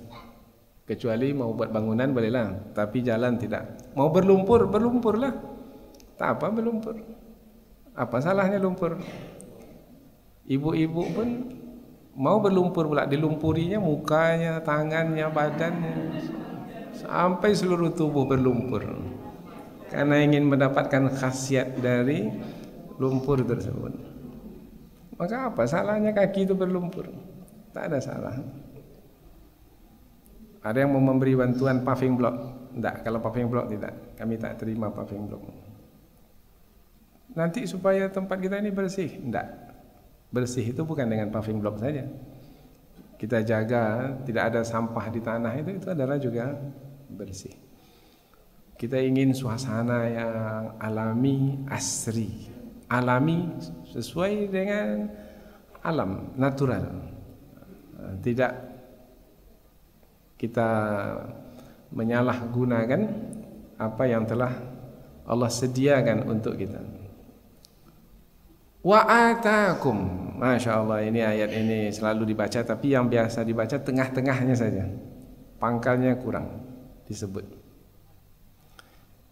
A: kecuali mau buat bangunan bolehlah, tapi jalan tidak. Mau berlumpurlah, tak apa berlumpur. Apa salahnya lumpur? Ibu-ibu pun mau berlumpur pula, dilumpurinya mukanya, tangannya, badannya, sampai seluruh tubuh berlumpur, karena ingin mendapatkan khasiat dari lumpur tersebut. Maka apa salahnya kaki itu berlumpur? Tak ada salah. Ada yang mau memberi bantuan paving block? Tidak, kalau paving block tidak, kami tak terima paving block. Nanti supaya tempat kita ini bersih, enggak. Bersih itu bukan dengan paving block saja. Kita jaga tidak ada sampah di tanah, itu adalah juga bersih. Kita ingin suasana yang alami, asri. Alami sesuai dengan alam, natural. Tidak kita menyalahgunakan apa yang telah Allah sediakan untuk kita. Wa atakum, Masya Allah, ini ayat ini selalu dibaca, tapi yang biasa dibaca tengah-tengahnya saja, pangkalnya kurang disebut.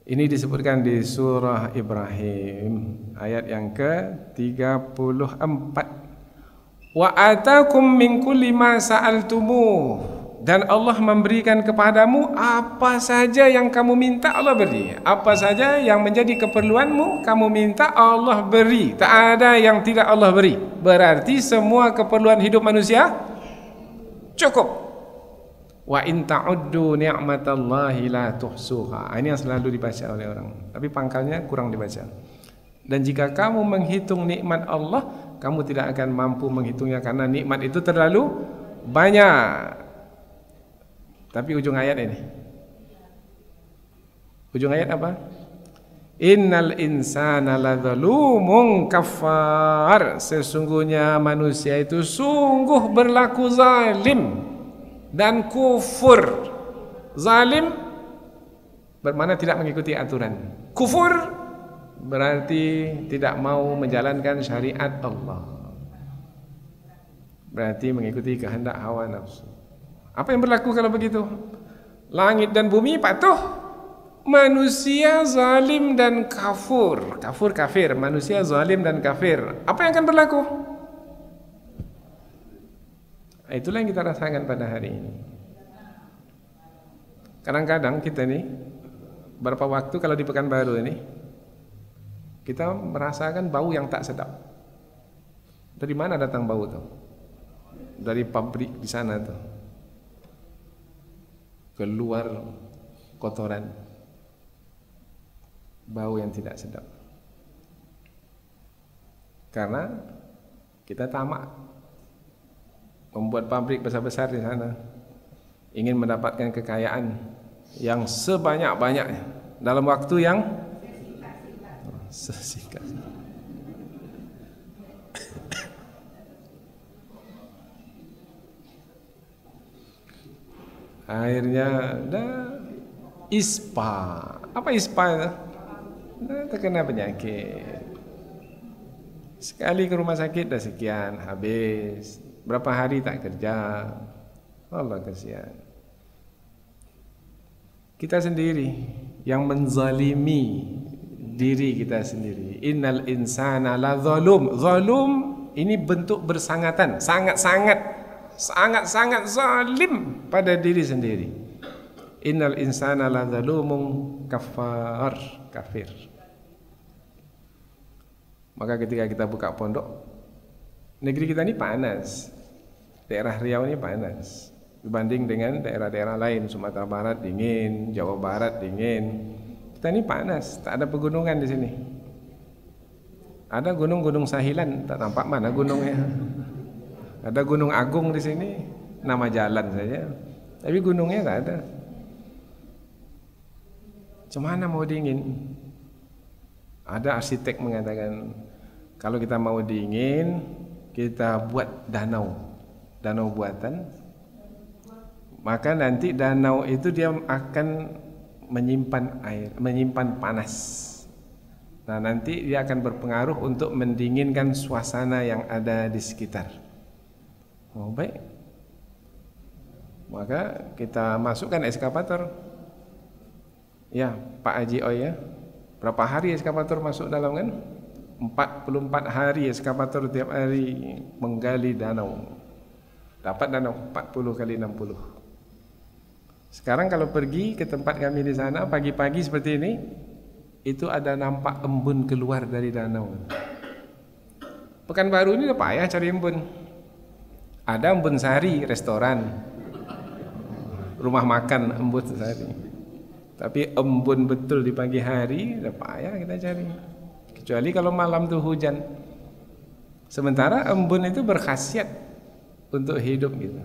A: Ini disebutkan di surah Ibrahim ayat yang ke-34. Wa atakum min kulli ma sa'altumuh, dan Allah memberikan kepadamu apa saja yang kamu minta, Allah beri. Apa saja yang menjadi keperluanmu kamu minta, Allah beri. Tak ada yang tidak Allah beri. Berarti semua keperluan hidup manusia cukup. Wa in ta'uddu ni'matallahi la tuhsuha. Ini yang selalu dibaca oleh orang, tapi pangkalnya kurang dibaca. Dan jika kamu menghitung nikmat Allah, kamu tidak akan mampu menghitungnya, karena nikmat itu terlalu banyak. Tapi ujung ayat ini, ujung ayat apa? Innal insana ladzalumun kafar. Sesungguhnya manusia itu sungguh berlaku zalim dan kufur. Zalim bermakna tidak mengikuti aturan. Kufur berarti tidak mau menjalankan syariat Allah, berarti mengikuti kehendak hawa nafsu. Apa yang berlaku kalau begitu? Langit dan bumi patuh, manusia zalim dan kafur. Kafur kafir, manusia zalim dan kafir. Apa yang akan berlaku? Itulah yang kita rasakan pada hari ini. Kadang-kadang kita nih, beberapa waktu kalau di Pekanbaru ini, kita merasakan bau yang tak sedap. Dari mana datang bau itu? Dari pabrik di sana tuh. Keluar kotoran, bau yang tidak sedap. Karena kita tamak membuat pabrik besar-besar di sana, ingin mendapatkan kekayaan yang sebanyak-banyaknya dalam waktu yang sesingkat. Akhirnya ISPA. Apa ISPA itu? Terkena penyakit. Sekali ke rumah sakit dah sekian, habis. Berapa hari tak kerja. Allah kasihan. Kita sendiri yang menzalimi diri kita sendiri. Innal insana la zalum. Zalum ini bentuk bersangatan, sangat-sangat zalim pada diri sendiri. Innal insana la zalumun kafar, kafir. Maka ketika kita buka pondok, negeri kita ini panas, daerah Riau ini panas dibanding dengan daerah-daerah lain. Sumatera Barat dingin, Jawa Barat dingin. Kita ini panas, tak ada pegunungan di sini. Ada gunung-gunung sahilan, tak tampak mana gunungnya. Ada Gunung Agung di sini, nama jalan saja, tapi gunungnya tak ada. Cemana mau dingin? Ada arsitek mengatakan, kalau kita mau dingin, kita buat danau buatan. Maka nanti danau itu dia akan menyimpan air, menyimpan panas. Nah, nanti dia akan berpengaruh untuk mendinginkan suasana yang ada di sekitar. Oh, baik. Maka kita masukkan eskavator. Ya, Pak Haji Oi ya. Berapa hari eskavator masuk dalam kan? 44 hari eskavator tiap hari menggali danau. Dapat danau 40 kali 60. Sekarang kalau pergi ke tempat kami di sana pagi-pagi seperti ini, itu ada nampak embun keluar dari danau. Pekanbaru ini udah payah cari embun. Ada embun sari, restoran, rumah makan embun sari. Tapi embun betul di pagi hari, udah payah kita cari. Kecuali kalau malam tuh hujan. Sementara embun itu berkhasiat untuk hidup gitu.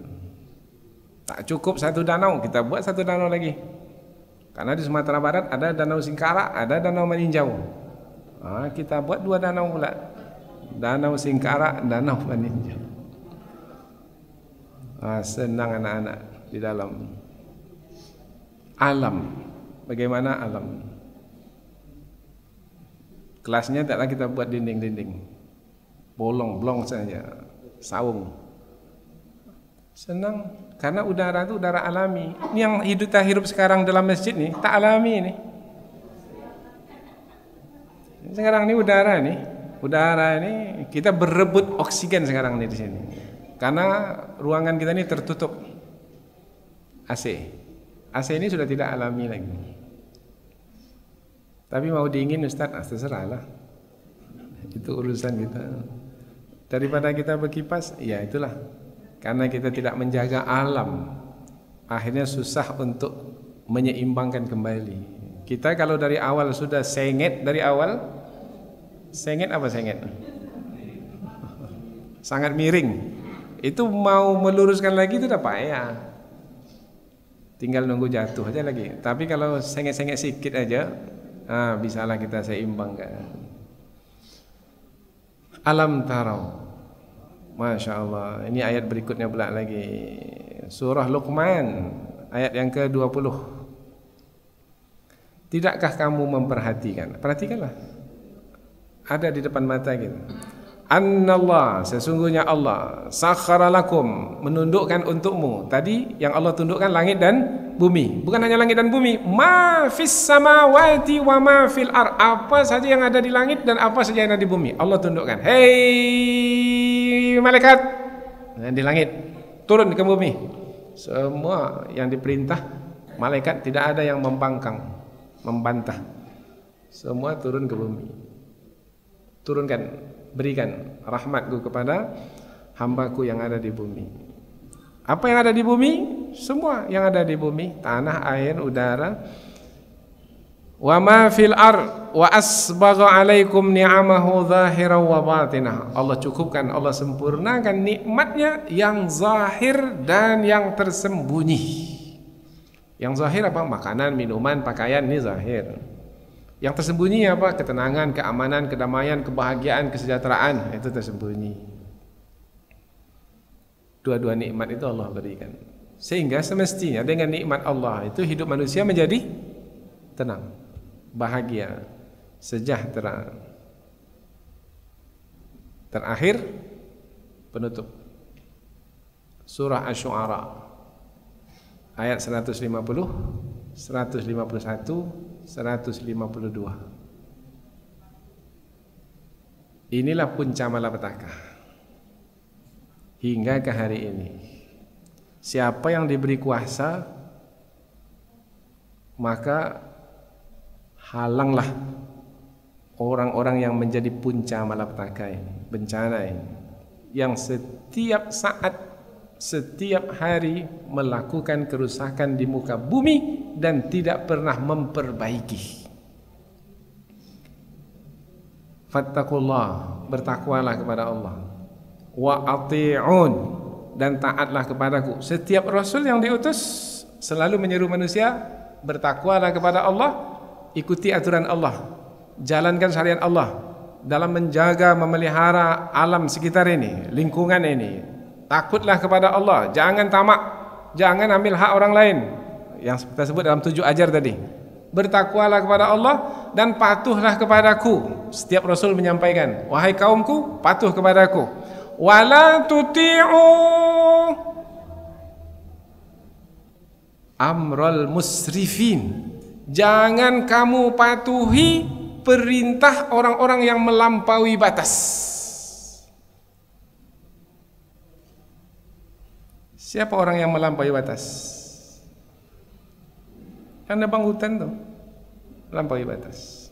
A: Tak cukup satu danau, kita buat satu danau lagi. Karena di Sumatera Barat ada Danau Singkarak, ada Danau Maninjau. Kita buat 2 danau pula. Danau Singkarak, Danau Maninjau. Senang anak-anak di dalam alam. Bagaimana alam? Kelasnya taklah kita buat dinding-dinding, bolong-bolong saja, saung. Senang karena udara itu udara alami. Ini yang kita hidup sekarang dalam masjid nih tak alami ini. Sekarang ini udara ini kita berebut oksigen sekarang nih di sini. Karena ruangan kita ini tertutup AC. AC ini sudah tidak alami lagi. Tapi mau dingin Ustaz, terserahlah. Itu urusan kita. Daripada kita berkipas, ya itulah. Karena kita tidak menjaga alam, akhirnya susah untuk menyeimbangkan kembali. Kita kalau dari awal sudah sengit dari awal, sengit apa sengit? Sangat miring. Itu mau meluruskan lagi itu udah payah. Tinggal nunggu jatuh aja lagi. Tapi kalau sengit-sengit sedikit aja, bisalah kita seimbangkan. Alam tarau. Masya Allah. Ini ayat berikutnya pula lagi. Surah Luqman ayat yang ke-20. Tidakkah kamu memperhatikan? Perhatikanlah. Ada di depan mata kita. Annallah, sesungguhnya Allah sakhara lakum, menundukkan untukmu. Tadi yang Allah tundukkan langit dan bumi. Bukan hanya langit dan bumi, ma fis samawati wa ma fil ar. Apa saja yang ada di langit dan apa saja yang ada di bumi, Allah tundukkan. Hei malaikat di langit, turun ke bumi. Semua yang diperintah malaikat, tidak ada yang membangkang, membantah. Semua turun ke bumi. Turunkan, berikan rahmatku kepada hambaku yang ada di bumi. Apa yang ada di bumi? Semua yang ada di bumi, tanah, air, udara. Wa ma fil ar wa asbagha alaikum ni'amahu zahiran wa batinah. Allah cukupkan, Allah sempurnakan nikmatnya yang zahir dan yang tersembunyi. Yang zahir apa? Makanan, minuman, pakaian, ini zahir. Yang tersembunyi apa? Ketenangan, keamanan, kedamaian, kebahagiaan, kesejahteraan, itu tersembunyi. Dua-dua nikmat itu Allah berikan. Sehingga semestinya dengan nikmat Allah itu hidup manusia menjadi tenang, bahagia, sejahtera. Terakhir penutup surah Asy-Syu'ara ayat 150, 151, 152. Inilah puncak malapetaka hingga ke hari ini. Siapa yang diberi kuasa, maka halanglah orang-orang yang menjadi puncak malapetaka ini, bencana ini, yang setiap saat, setiap hari melakukan kerusakan di muka bumi dan tidak pernah memperbaiki. Fattakullah, bertakwalah kepada Allah. Wa ati'un, dan taatlah kepadaku. Setiap rasul yang diutus selalu menyeru manusia bertakwalah kepada Allah, ikuti aturan Allah, jalankan syariat Allah dalam menjaga, memelihara alam sekitar ini, lingkungan ini. Takutlah kepada Allah, jangan tamak, jangan ambil hak orang lain. Yang kita sebut dalam 7 ajar tadi. Bertakwalah kepada Allah dan patuhlah kepadaku. Setiap rasul menyampaikan, wahai kaumku, patuh kepadaku. Wala tuti'u amral musrifin. Jangan kamu patuhi perintah orang-orang yang melampaui batas. Siapa orang yang melampaui batas? Kan nebang hutan tuh, melampaui batas.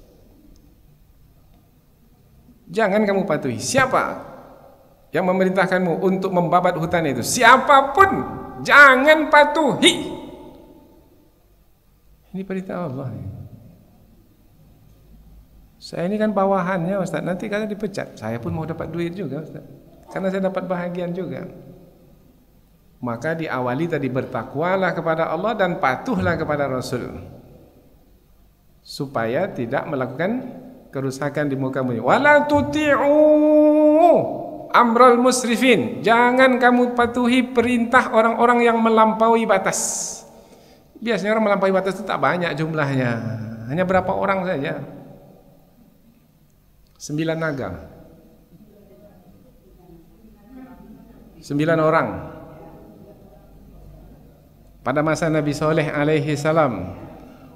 A: Jangan kamu patuhi. Siapa yang memerintahkanmu untuk membabat hutan itu? Siapapun, jangan patuhi. Ini perintah Allah. Saya ini kan bawahannya Ustaz, nanti kalau dipecat, saya pun mau dapat duit juga Ustaz, karena saya dapat bahagian juga. Maka diawali tadi, bertakwalah kepada Allah dan patuhlah kepada Rasul, supaya tidak melakukan kerusakan di muka bumi. Wala tuti'u amral musrifin, jangan kamu patuhi perintah orang-orang yang melampaui batas. Biasanya orang melampaui batas itu tak banyak jumlahnya, hanya berapa orang saja. 9 naga, 9 orang pada masa Nabi Saleh alaihi salam.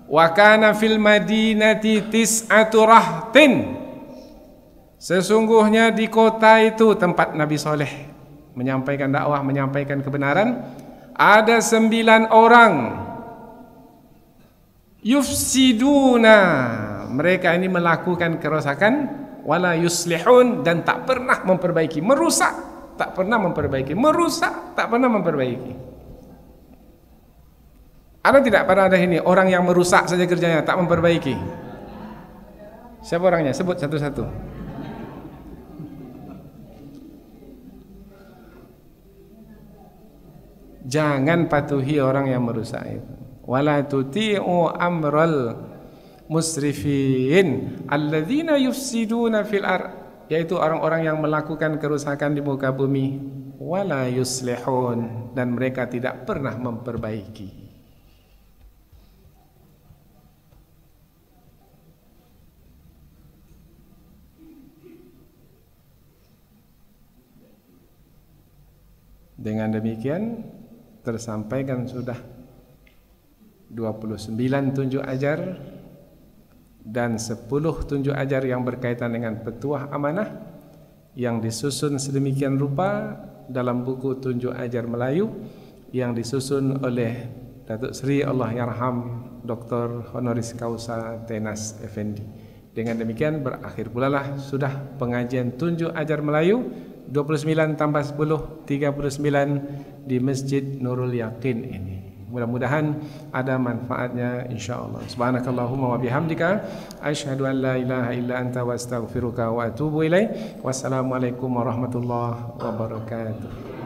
A: Wa kana fil madinati tis'atu rahtin, sesungguhnya di kota itu tempat Nabi Saleh menyampaikan dakwah, menyampaikan kebenaran, ada 9 orang. Yufsiduna, mereka ini melakukan kerosakan, wala yuslihun, dan tak pernah memperbaiki. Merusak, tak pernah memperbaiki. Merusak, tak pernah memperbaiki. Ada tidak pada ada ini orang yang merusak saja kerjanya, tak memperbaiki? Siapa orangnya? Sebut satu-satu. Jangan patuhi orang yang merusak itu. Wala tuti'u amral musrifin alladzina yufsiduna fil ard, yaitu orang-orang yang melakukan kerusakan di muka bumi. Wala yuslihun, dan mereka tidak pernah memperbaiki. Dengan demikian tersampaikan sudah 29 tunjuk ajar dan 10 tunjuk ajar yang berkaitan dengan petuah amanah yang disusun sedemikian rupa dalam buku Tunjuk Ajar Melayu yang disusun oleh Datuk Seri Allah Yarham Dr. Honoris Causa Tenas Effendi. Dengan demikian berakhir pula lah sudah pengajian Tunjuk Ajar Melayu 29 tambah 10 39 di Masjid Nurul Yaqin ini. Mudah-mudahan ada manfaatnya insyaallah. Subhanakallahumma wa bihamdika asyhadu an la ilaha illa anta wa astaghfiruka wa atubu ilaik. Wassalamualaikum warahmatullahi wabarakatuh.